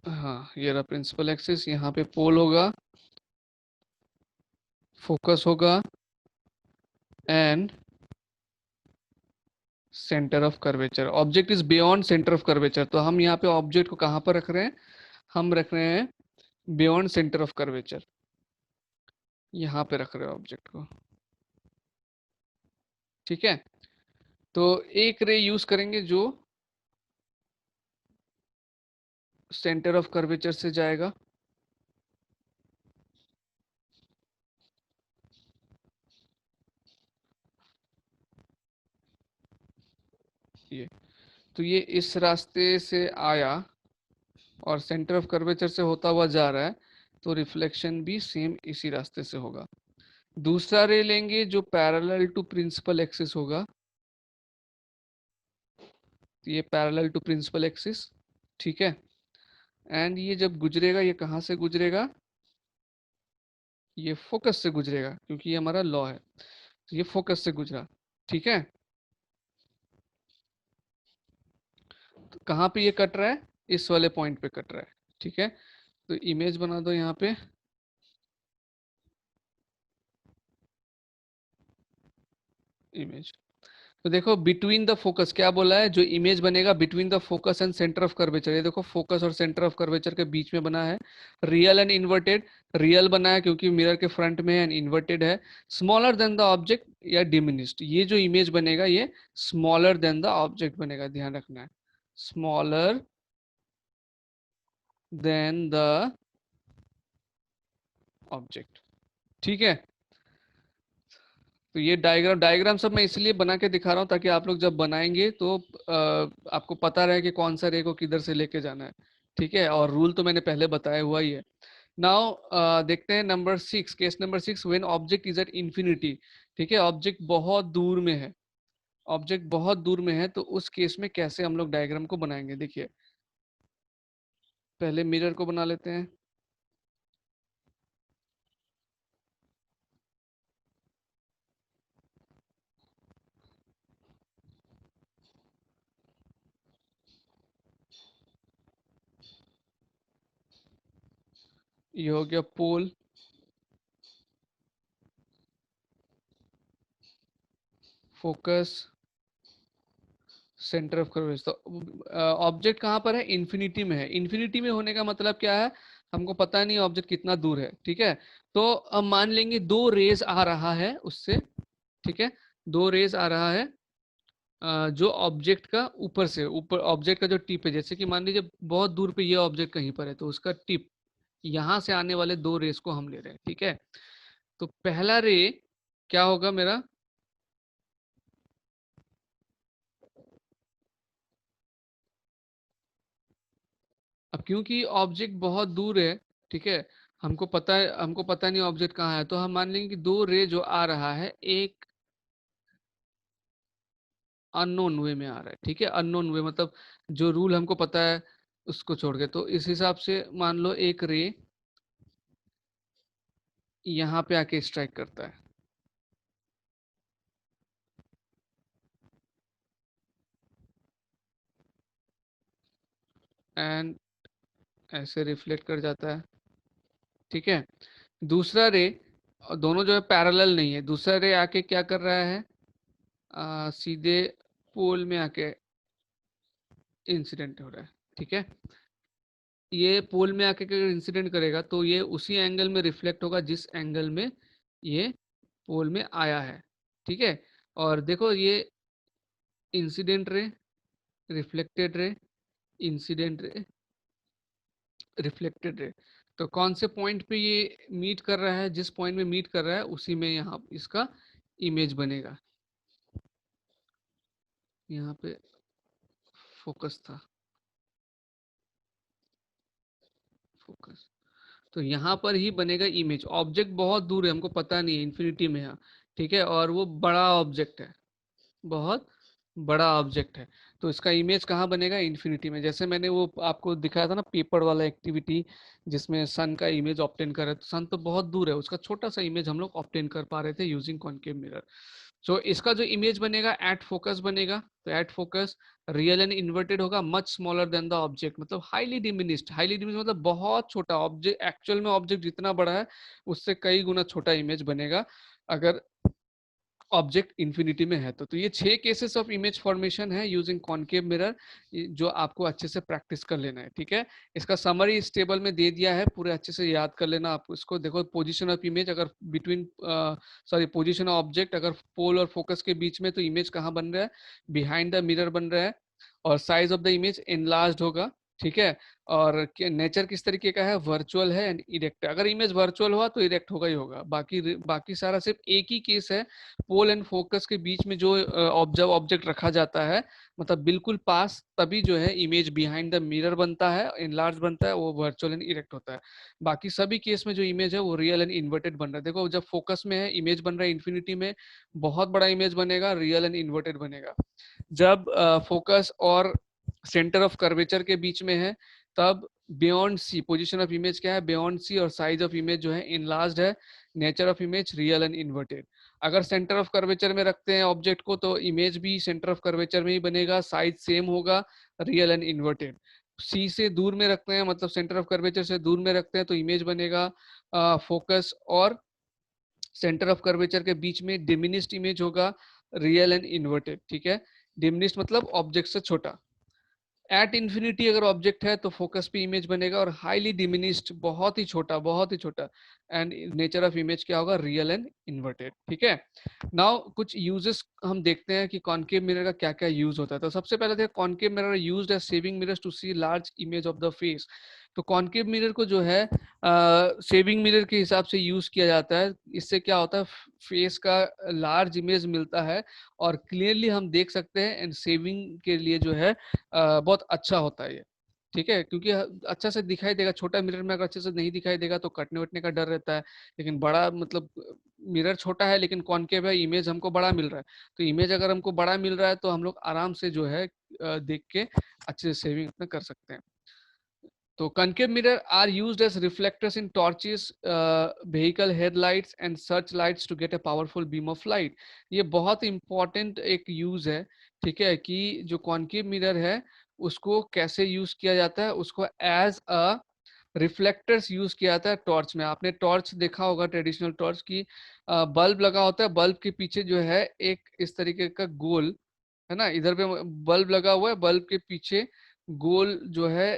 हाँ ये रहा प्रिंसिपल एक्सिस, यहाँ पे पोल होगा, फोकस होगा and centre of curvature. Object is beyond centre of curvature, तो हम यहाँ पे ऑब्जेक्ट को कहाँ पर रख रहे हैं, हम रख रहे हैं बियॉन्ड सेंटर ऑफ कर्वेचर, यहाँ पे रख रहे हैं ऑब्जेक्ट को। ठीक है, तो एक रे यूज करेंगे जो सेंटर ऑफ कर्वेचर से जाएगा, ये, तो ये इस रास्ते से आया और सेंटर ऑफ कर्वेचर से होता हुआ जा रहा है, तो रिफ्लेक्शन भी सेम इसी रास्ते से होगा। दूसरा रे लेंगे जो पैरेलल टू प्रिंसिपल एक्सिस होगा, तो ये पैरेलल टू प्रिंसिपल एक्सिस, ठीक है। एंड ये जब गुजरेगा, ये कहाँ से गुजरेगा, ये फोकस से गुजरेगा, क्योंकि ये हमारा लॉ है, तो ये फोकस से गुजरा। ठीक है, तो कहाँ पे ये कट रहा है, इस वाले पॉइंट पे कट रहा है। ठीक है, तो इमेज बना दो यहाँ पे, इमेज। तो देखो बिटवीन द फोकस क्या बोला है, जो इमेज बनेगा between the focus and centre of curvature, ये देखो फोकस और सेंटर ऑफ कर्वेचर के बीच में बना है। रियल एंड इन्वर्टेड, रियल बना है क्योंकि मिरर के फ्रंट में है, एंड इन्वर्टेड है। स्मॉलर देन द ऑब्जेक्ट या डिमिनिश्ड, ये जो इमेज बनेगा ये स्मॉलर देन द ऑब्जेक्ट बनेगा, ध्यान रखना है, स्मॉलर देन द ऑब्जेक्ट। ठीक है, तो ये डायग्राम डायग्राम सब मैं इसलिए बना के दिखा रहा हूँ ताकि आप लोग जब बनाएंगे तो आपको पता रहे कि कौन सा रे को किधर से लेके जाना है। ठीक है, और रूल तो मैंने पहले बताया हुआ ही है। नाउ देखते हैं number 6, case number 6, when object is at infinity. ठीक है, ऑब्जेक्ट बहुत दूर में है, ऑब्जेक्ट बहुत दूर में है, तो उस केस में कैसे हम लोग डायग्राम को बनाएंगे, देखिए पहले मिरर को बना लेते हैं। ये हो गया पोल, फोकस, सेंटर ऑफ कर्वेचर। तो ऑब्जेक्ट कहाँ पर है, इन्फिनिटी में है। इन्फिनिटी में होने का मतलब क्या है, हमको पता नहीं ऑब्जेक्ट कितना दूर है। ठीक है, तो अब मान लेंगे दो रेज आ रहा है उससे। ठीक है, दो रेज आ रहा है जो ऑब्जेक्ट का ऊपर से, ऊपर ऑब्जेक्ट का जो टिप है, जैसे कि मान लीजिए बहुत दूर पे ये ऑब्जेक्ट कहीं पर है, तो उसका टिप, यहाँ से आने वाले दो रेस को हम ले रहे हैं। ठीक है, तो पहला रे क्या होगा मेरा, अब क्योंकि ऑब्जेक्ट बहुत दूर है, ठीक है, हमको पता नहीं ऑब्जेक्ट कहाँ है, तो हम मान लेंगे कि दो रे जो आ रहा है, एक अननोन वे में आ रहा है। ठीक है, अननोन वे मतलब जो रूल हमको पता है उसको छोड़ के, तो इस हिसाब से मान लो एक रे यहाँ पे आके स्ट्राइक करता है, एंड ऐसे रिफ्लेक्ट कर जाता है। ठीक है, दूसरा रे, दोनों जो है पैरेलल नहीं है, दूसरा रे आके क्या कर रहा है, सीधे पोल में आके इंसिडेंट हो रहा है। ठीक है, ये पोल में आके अगर इंसिडेंट करेगा तो ये उसी एंगल में रिफ्लेक्ट होगा जिस एंगल में ये पोल में आया है। ठीक है, और देखो ये incident ray, reflected ray, incident ray, reflected ray, तो कौन से पॉइंट पे ये मीट कर रहा है, जिस पॉइंट में मीट कर रहा है उसी में यहाँ इसका इमेज बनेगा। यहाँ पे फोकस था, फोकस, तो यहाँ पर ही बनेगा इमेज। ऑब्जेक्ट बहुत दूर है, हमको पता नहीं है, इन्फिनिटी में है। ठीक है, और वो बड़ा ऑब्जेक्ट है, बहुत बड़ा ऑब्जेक्ट है, तो इसका इमेज कहाँ बनेगा, इन्फिनिटी में। जैसे मैंने वो आपको दिखाया था ना पेपर वाला एक्टिविटी, जिसमें सन का इमेज ऑब्टेन कर रहे थे, सन तो बहुत दूर है, उसका छोटा सा इमेज हम लोग ऑब्टेन कर पा रहे थे यूजिंग कॉनकेव मिरर। सो इसका जो इमेज बनेगा एट फोकस बनेगा, तो at focus real and inverted होगा, much smaller than the object, मतलब हाईली डिमिनिश्ड, हाईली डिमिनिश्ड मतलब बहुत छोटा ऑब्जेक्ट, एक्चुअल में ऑब्जेक्ट जितना बड़ा है उससे कई गुना छोटा इमेज बनेगा अगर ऑब्जेक्ट इंफिनिटी में है तो ये 6 केसेस ऑफ इमेज फॉर्मेशन है यूजिंग कॉनकेव मिरर, जो आपको अच्छे से प्रैक्टिस कर लेना है, ठीक है। इसका समरी इस टेबल में दे दिया है, पूरे अच्छे से याद कर लेना आप इसको। देखो पोजीशन ऑफ इमेज अगर between sorry position of object अगर पोल और फोकस के बीच में, तो इमेज कहाँ बन रहा है, बिहाइंड द मिरर बन रहा है, और size of the image enlarged होगा, ठीक है। और नेचर किस तरीके का है, वर्चुअल है एंड इरेक्ट। अगर इमेज वर्चुअल हुआ तो इरेक्ट होगा ही होगा, बाकी सारा सिर्फ एक ही केस है, पोल एंड फोकस के बीच में जो ऑब्जेक्ट रखा जाता है, मतलब बिल्कुल पास, तभी जो है इमेज बिहाइंड द मिरर बनता है, इनलार्ज बनता है, वो वर्चुअल एंड इरेक्ट होता है। बाकी सभी केस में जो इमेज है वो रियल एंड इन्वर्टेड बन रहा है। देखो जब फोकस में है इमेज बन रहा है इन्फिनिटी में, बहुत बड़ा इमेज बनेगा, रियल एंड इन्वर्टेड बनेगा। जब फोकस और सेंटर ऑफ कर्वेचर के बीच में है, तब beyond c position of image क्या है, बियॉन्ड सी, और साइज ऑफ इमेज जो है इनलार्ज्ड है, nature of image real and inverted. अगर सेंटर ऑफ कर्वेचर में रखते हैं ऑब्जेक्ट को, तो इमेज भी सेंटर ऑफ कर्वेचर में ही बनेगा, साइज सेम होगा, रियल एंड इन्वर्टेड। सी से दूर में रखते हैं, मतलब सेंटर ऑफ कर्वेचर से दूर में रखते हैं, तो इमेज बनेगा फोकस और सेंटर ऑफ कर्वेचर के बीच में डिमिनिश्ड इमेज होगा, रियल एंड इन्वर्टेड, ठीक है। डिमिनिश्ड मतलब ऑब्जेक्ट से छोटा। एट इंफिनिटी अगर ऑब्जेक्ट है तो फोकस पे इमेज बनेगा, और हाईली डिमिनिश्ड बहुत ही छोटा, बहुत ही छोटा, एंड नेचर ऑफ इमेज क्या होगा, रियल एंड इन्वर्टेड, ठीक है। नाउ कुछ यूजेस हम देखते हैं कि कॉनकेव मिरर का क्या क्या यूज होता है। तो सबसे पहले देखो, concave mirror used as shaving mirrors to see large image of the face. तो कॉनकेव मिरर को जो है सेविंग मिरर के हिसाब से यूज किया जाता है। इससे क्या होता है, फेस का लार्ज इमेज मिलता है और क्लियरली हम देख सकते हैं, एंड सेविंग के लिए जो है बहुत अच्छा होता है ये, ठीक है, क्योंकि अच्छा से दिखाई देगा। छोटा मिरर में अगर अच्छे से नहीं दिखाई देगा तो कटने वटने का डर रहता है, लेकिन बड़ा मतलब मिरर छोटा है लेकिन कॉनकेव है, इमेज हमको बड़ा मिल रहा है। तो इमेज अगर हमको बड़ा मिल रहा है तो हम लोग आराम से जो है देख के अच्छे से सेविंग अपना कर सकते हैं। तो concave mirror are used as reflectors in torches, vehicle headlights and searchlights to get a powerful beam of light। ये बहुत इंपॉर्टेंट एक यूज है, ठीक है, कि जो concave mirror है उसको कैसे यूज किया जाता है, उसको एज अ रिफ्लेक्टर्स यूज किया जाता है टॉर्च में। आपने टॉर्च देखा होगा, ट्रेडिशनल टॉर्च की बल्ब लगा होता है, बल्ब के पीछे जो है एक इस तरीके का गोल है ना, इधर पे बल्ब लगा हुआ है, बल्ब के पीछे गोल जो है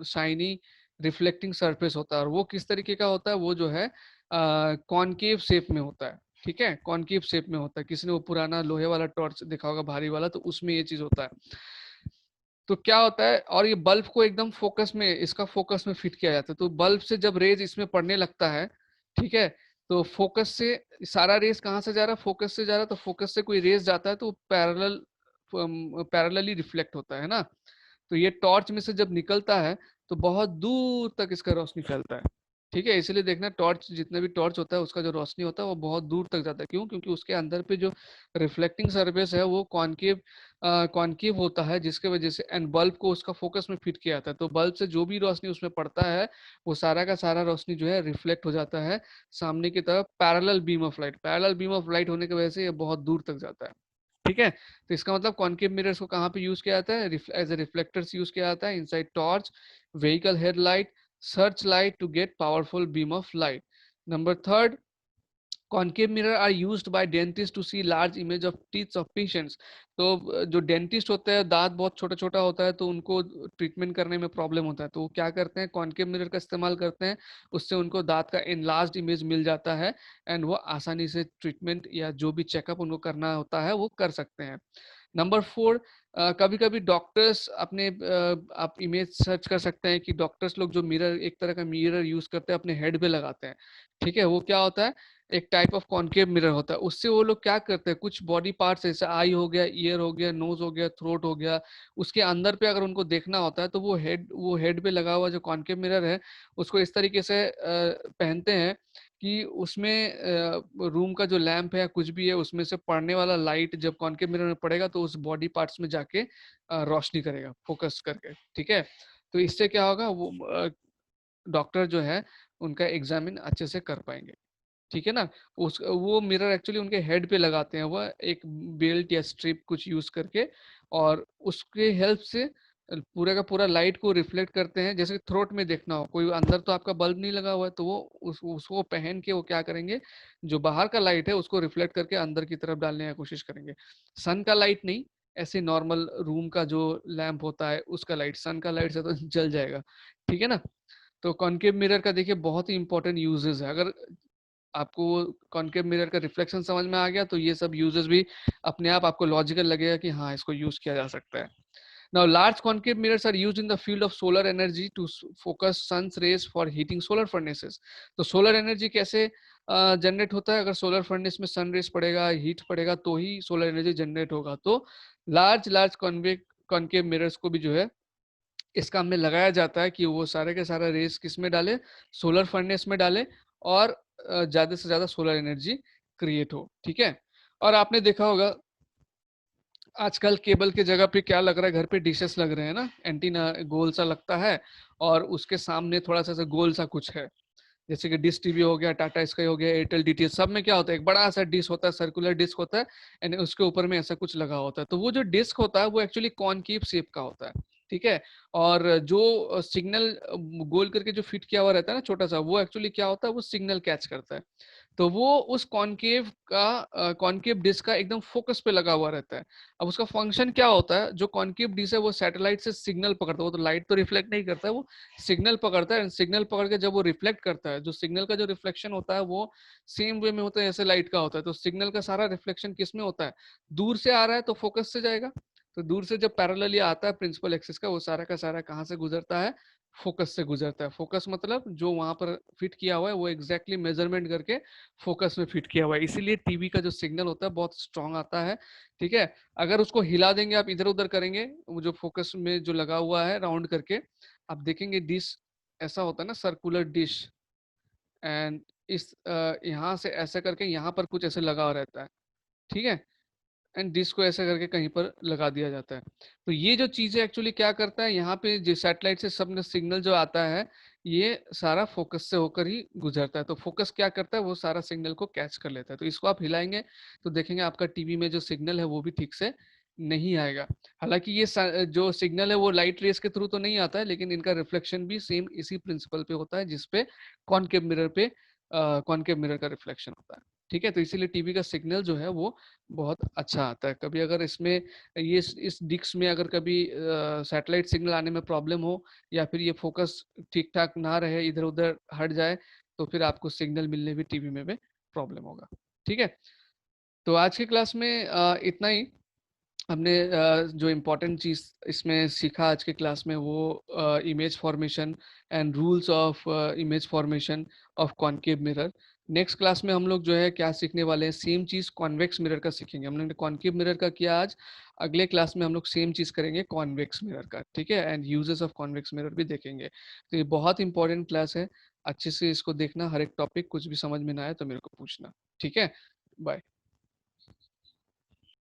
शाइनी रिफ्लेक्टिंग सरफेस होता है, और वो किस तरीके का होता है, वो जो है कॉनकेव शेप में होता है, ठीक है, कॉनकेव शेप में होता है। किसी ने वो पुराना लोहे वाला टॉर्च देखा होगा, भारी वाला, तो उसमें ये चीज होता है। तो क्या होता है, और ये बल्ब को एकदम फोकस में, इसका फोकस में फिट किया जाता है, तो बल्ब से जब रेज इसमें पड़ने लगता है, ठीक है, तो फोकस से सारा रेस कहाँ से जा रहा है, फोकस से जा रहा है, तो फोकस से कोई रेस जाता है तो पैरेलली रिफ्लेक्ट होता है ना। तो ये टॉर्च में से जब निकलता है तो बहुत दूर तक इसका रोशनी फैलता है, ठीक है। इसलिए देखना, टॉर्च जितना भी टॉर्च होता है उसका जो रोशनी होता है वो बहुत दूर तक जाता है। क्यों? क्योंकि उसके अंदर पे जो रिफ्लेक्टिंग सरफेस है वो कॉनकेव कॉनकेव होता है, जिसके वजह से, एंड बल्ब को उसका फोकस में फिट किया जाता है, तो बल्ब से जो भी रोशनी उसमें पड़ता है वो सारा का सारा रोशनी जो है रिफ्लेक्ट हो जाता है सामने की तरफ, parallel beam of light. Parallel beam of light होने की वजह से ये बहुत दूर तक जाता है, ठीक है। तो इसका मतलब कॉनकेव मिरर्स को कहाँ पे यूज किया जाता है, एज ए रिफ्लेक्टर्स यूज किया जाता है inside torch, vehicle headlight, search light to get powerful beam of light. Number third, concave mirror are used by dentist to see large image of teeth of patients. तो जो dentist होते हैं, दांत बहुत छोटा छोटा होता है तो उनको ट्रीटमेंट करने में प्रॉब्लम होता है, तो वो क्या करते हैं, कॉनकेव मिरर का इस्तेमाल करते हैं, उससे उनको दांत का एनलार्ज्ड इमेज मिल जाता है, एंड वो आसानी से ट्रीटमेंट या जो भी चेकअप उनको करना होता है वो कर सकते हैं। नंबर फोर, कभी कभी डॉक्टर्स अपने आप इमेज सर्च कर सकते हैं कि डॉक्टर्स लोग जो मिरर, एक तरह का मिरर यूज करते हैं अपने हेड पे लगाते हैं, ठीक है। वो क्या होता है, एक टाइप ऑफ कॉनकेव मिरर होता है। उससे वो लोग क्या करते हैं, कुछ बॉडी पार्ट्स जैसे आई हो गया, ईयर हो गया, नोज हो गया, थ्रोट हो गया, उसके अंदर पे अगर उनको देखना होता है तो वो हेड पे लगा हुआ जो कॉनकेव मिरर है उसको इस तरीके से पहनते हैं कि उसमें रूम का जो लैंप है या कुछ भी है उसमें से पड़ने वाला लाइट जब कॉनकेव मिरर में पड़ेगा तो उस बॉडी पार्ट्स में जाके रोशनी करेगा फोकस करके, ठीक है। तो इससे क्या होगा, वो डॉक्टर जो है उनका एग्जामिन अच्छे से कर पाएंगे, ठीक है ना? उस वो मिरर एक्चुअली उनके हेड पे लगाते हैं, वो एक बेल्ट या स्ट्रिप कुछ यूज़ करके, और उसके हेल्प से पूरा का पूरा लाइट को रिफ्लेक्ट करते हैं। जैसे थ्रोट में देखना हो, कोई अंदर तो आपका बल्ब नहीं लगा हुआ है, तो वो उसको पहन के वो क्या करेंगे, जो बाहर का लाइट है उसको रिफ्लेक्ट करके अंदर की तरफ डालने की कोशिश करेंगे। सन का लाइट नहीं, ऐसे नॉर्मल रूम का जो लैंप होता है उसका लाइट, सन का लाइट से तो जल जाएगा, ठीक है ना? तो कॉनकेव मिरर का देखिए बहुत ही इंपॉर्टेंट यूजेस है। अगर आपको कॉनकेव मिरर का रिफ्लेक्शन समझ में आ गया तो ये सब यूजेस भी अपने आप आपको लॉजिकल लगेगा कि हाँ, इसको यूज किया जा सकता है। Now, large concave mirrors are used in the field of solar energy to focus sun's rays for heating solar furnaces. तो सोलर एनर्जी कैसे जनरेट होता है? अगर सोलर फर्नेस में सन रेस पड़ेगा, हीट पड़ेगा, तो ही सोलर एनर्जी जनरेट होगा। तो लार्ज लार्ज कॉनकेव मिरर्स को भी जो है इस काम में लगाया जाता है कि वो सारे के सारा रेस किस में डाले, सोलर फर्नेस में डाले, और ज्यादा से ज्यादा सोलर एनर्जी क्रिएट हो, ठीक है। और आपने देखा होगा आजकल केबल की जगह पे क्या लग रहा है, घर पे डिशेस लग रहे हैं ना, एंटीना गोल सा लगता है, और उसके सामने थोड़ा सा गोल सा कुछ है। जैसे कि डिश टीवी हो गया, टाटा स्काई हो गया, एयरटेल डीटीएच, सब में क्या होता है, एक बड़ा सा डिश होता है, सर्कुलर डिस्क होता है, एंड उसके ऊपर में ऐसा कुछ लगा होता है। तो वो जो डिस्क होता है वो एक्चुअली कॉनकेव शेप का होता है, ठीक है। और जो सिग्नल गोल करके जो फिट किया हुआ रहता है ना छोटा सा, वो एक्चुअली क्या होता है, वो सिग्नल कैच करता है। तो वो उस कॉनकेव डिस्क का एकदम फोकस पे लगा हुआ रहता है। अब उसका फंक्शन क्या होता है, जो कॉनकेव डिस्क है वो सैटेलाइट से सिग्नल पकड़ता है, वो तो लाइट तो रिफ्लेक्ट नहीं करता है, वो सिग्नल पकड़ता है, सिग्नल पकड़ के जब वो रिफ्लेक्ट करता है, जो सिग्नल का जो रिफ्लेक्शन होता है वो सेम वे में होता है जैसे लाइट का होता है। तो सिग्नल का सारा रिफ्लेक्शन किस में होता है, दूर से आ रहा है तो फोकस से जाएगा। तो दूर से जब पैरेलली आता है प्रिंसिपल एक्सिस का, वो सारा का सारा कहाँ से गुजरता है, फोकस से गुजरता है। फोकस मतलब जो वहां पर फिट किया हुआ है वो एग्जैक्टली मेजरमेंट करके फोकस में फिट किया हुआ है, इसीलिए टीवी का जो सिग्नल होता है बहुत स्ट्रांग आता है, ठीक है। अगर उसको हिला देंगे आप, इधर उधर करेंगे, वो जो फोकस में जो लगा हुआ है राउंड करके, आप देखेंगे डिश ऐसा होता है ना, सर्कुलर डिश, एंड इस यहाँ से ऐसा करके यहाँ पर कुछ ऐसे लगा हुआ रहता है, ठीक है, एंड डिश को ऐसा करके कहीं पर लगा दिया जाता है। तो ये जो चीजें एक्चुअली क्या करता है, यहाँ पे जो सैटेलाइट से सब सिग्नल जो आता है, ये सारा फोकस से होकर ही गुजरता है। तो फोकस क्या करता है, वो सारा सिग्नल को कैच कर लेता है। तो इसको आप हिलाएंगे तो देखेंगे आपका टीवी में जो सिग्नल है वो भी ठीक से नहीं आएगा। हालांकि ये जो सिग्नल है वो लाइट रेस के थ्रू तो नहीं आता है, लेकिन इनका रिफ्लेक्शन भी सेम इसी प्रिंसिपल पे होता है, जिसपे कॉनकेव मिरर पे कॉनकेव मिरर का रिफ्लेक्शन होता है, ठीक है। तो इसीलिए टीवी का सिग्नल जो है वो बहुत अच्छा आता है। कभी अगर इसमें ये इस डिस्क में अगर कभी सैटेलाइट सिग्नल आने में प्रॉब्लम हो, या फिर ये फोकस ठीक ठाक ना रहे, इधर उधर हट जाए, तो फिर आपको सिग्नल मिलने भी टीवी में भी प्रॉब्लम होगा, ठीक है। तो आज की क्लास में इतना ही। हमने जो इम्पोर्टेंट चीज़ इसमें सीखा आज के क्लास में, वो image formation and rules of image formation of concave mirror. Next class में हम लोग जो है क्या सीखने वाले हैं, सेम चीज़ कॉन्वेक्स मिरर का सीखेंगे। हमने कॉनकेव मिरर का किया आज, अगले क्लास में हम लोग सेम चीज़ करेंगे कॉन्वेक्स मिरर का, ठीक है, and uses of convex mirror भी देखेंगे। तो ये बहुत इंपॉर्टेंट क्लास है, अच्छे से इसको देखना, हर एक टॉपिक कुछ भी समझ में ना आए तो मेरे को पूछना, ठीक है। बाय।